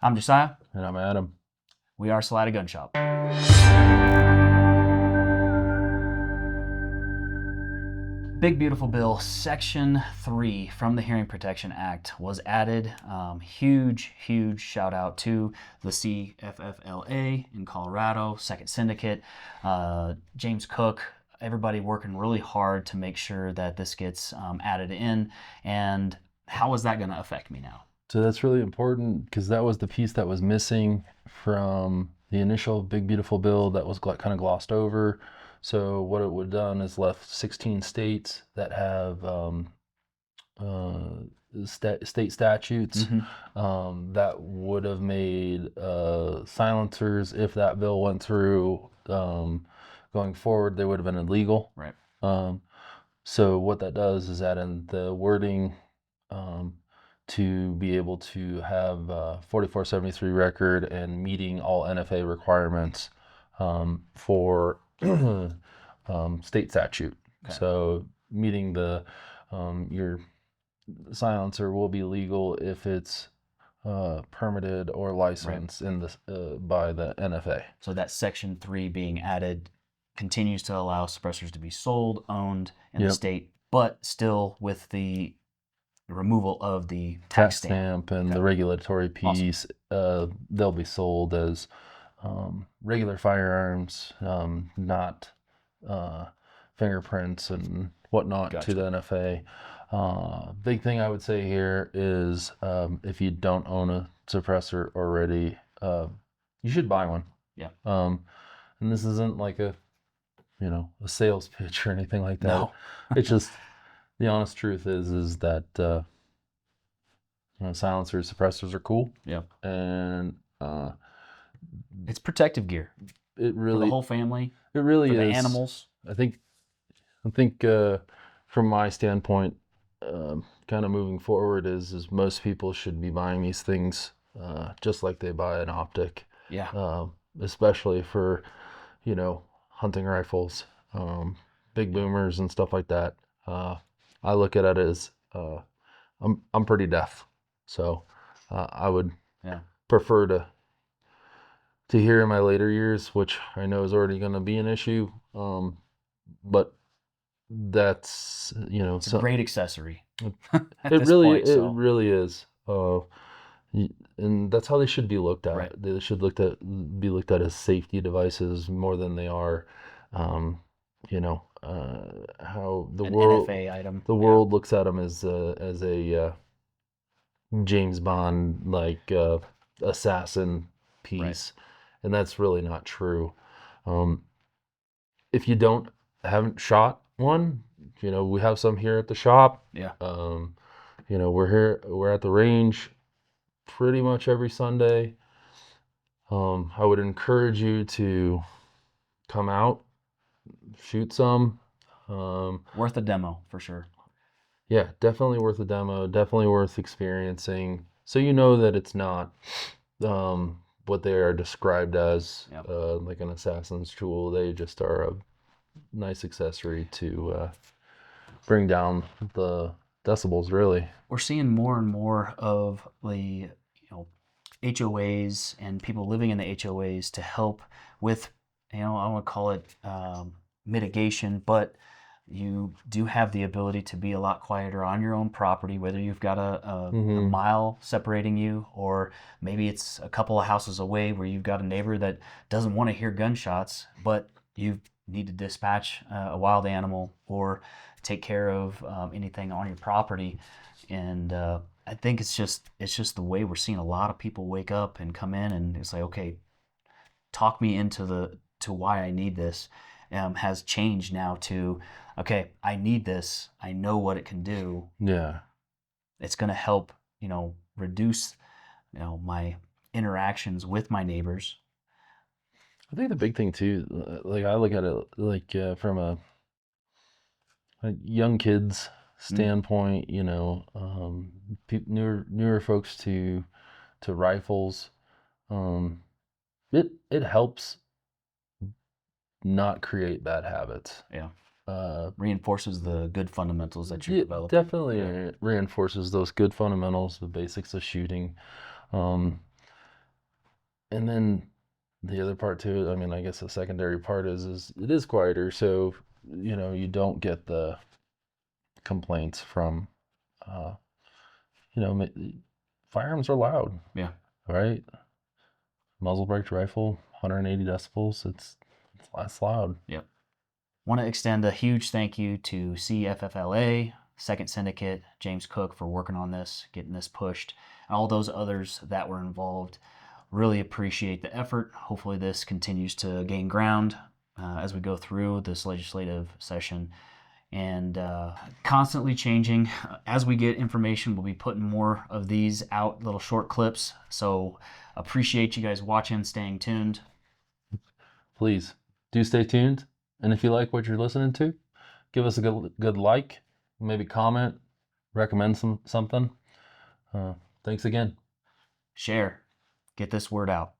I'm Josiah. And I'm Adam. We are Salida Gun Shop. Big Beautiful Bill, Section 3 from the Hearing Protection Act was added. Huge shout out to the CFFLA in Colorado, Second Syndicate, James Cook, everybody working really hard to make sure that this gets added in. And how is that going to affect me now? So that's really important because that was the piece that was missing from the initial Big Beautiful Bill that was kind of glossed over. So what it would have done is left 16 states that have state statutes that would have made silencers, if that bill went through, going forward, they would have been illegal. Right. So what that does is add in the wording to be able to have 4473 record and meeting all NFA requirements for state statute. Okay. So meeting the your silencer will be legal if it's permitted or licensed in this by the NFA. So that Section 3 being added continues to allow suppressors to be sold, owned in the state, but still with the removal of the tax stamp and the regulatory piece. Awesome. They'll be sold as regular firearms, not fingerprints and whatnot. Gotcha. To the NFA. Big thing I would say here is if you don't own a suppressor already, you should buy one. Yeah. And this isn't like a sales pitch or anything like that. No. It's just the honest truth is that silencers, suppressors are cool. Yeah. And it's protective gear. It really, for the whole family. It really for is. The animals. I think from my standpoint, kind of moving forward is most people should be buying these things just like they buy an optic. Yeah. Especially for, hunting rifles, big boomers and stuff like that. I look at it as I'm pretty deaf, so I would prefer to hear in my later years, which I know is already going to be an issue. But that's it's a great accessory. It really is. And that's how they should be looked at. Right. They should be looked at as safety devices more than they are, how the world NFA item. The world looks at them as a James Bond like assassin piece, right. And that's really not true. If you haven't shot one, we have some here at the shop. Yeah. We're at the range pretty much every Sunday. I would encourage you to come out, shoot some. Worth a demo for sure. Yeah, definitely worth a demo. Definitely worth experiencing. So that it's not what they are described as, like an assassin's tool. They just are a nice accessory to bring down the decibels, really. We're seeing more and more of the HOAs and people living in the HOAs to help with, I want to call it mitigation, but you do have the ability to be a lot quieter on your own property, whether you've got a mile separating you, or maybe it's a couple of houses away where you've got a neighbor that doesn't want to hear gunshots, but you need to dispatch a wild animal or take care of anything on your property. And I think it's just the way we're seeing a lot of people wake up and come in, and it's like, okay, talk me into why I need this. Has changed now to, okay, I need this. I know what it can do. Yeah. It's going to help, reduce, my interactions with my neighbors. I think the big thing too, like I look at it like from a young kids standpoint, newer folks to rifles, it helps not create bad habits. Yeah. Reinforces the good fundamentals that you're developing. Definitely reinforces those good fundamentals, the basics of shooting. And then the other part too, I mean, I guess the secondary part is it is quieter, so you don't get the complaints from, uh, firearms are loud, Yeah. right? Muzzle brake rifle, 180 decibels. That's loud. Yep. Want to extend a huge thank you to CFFLA, Second Syndicate, James Cook for working on this, getting this pushed, and all those others that were involved. Really appreciate the effort. Hopefully, this continues to gain ground as we go through this legislative session, and constantly changing. As we get information, we'll be putting more of these out, little short clips. So appreciate you guys watching, staying tuned. Please do stay tuned. And if you like what you're listening to, give us a good like, maybe comment, recommend something. Thanks again. Share. Get this word out.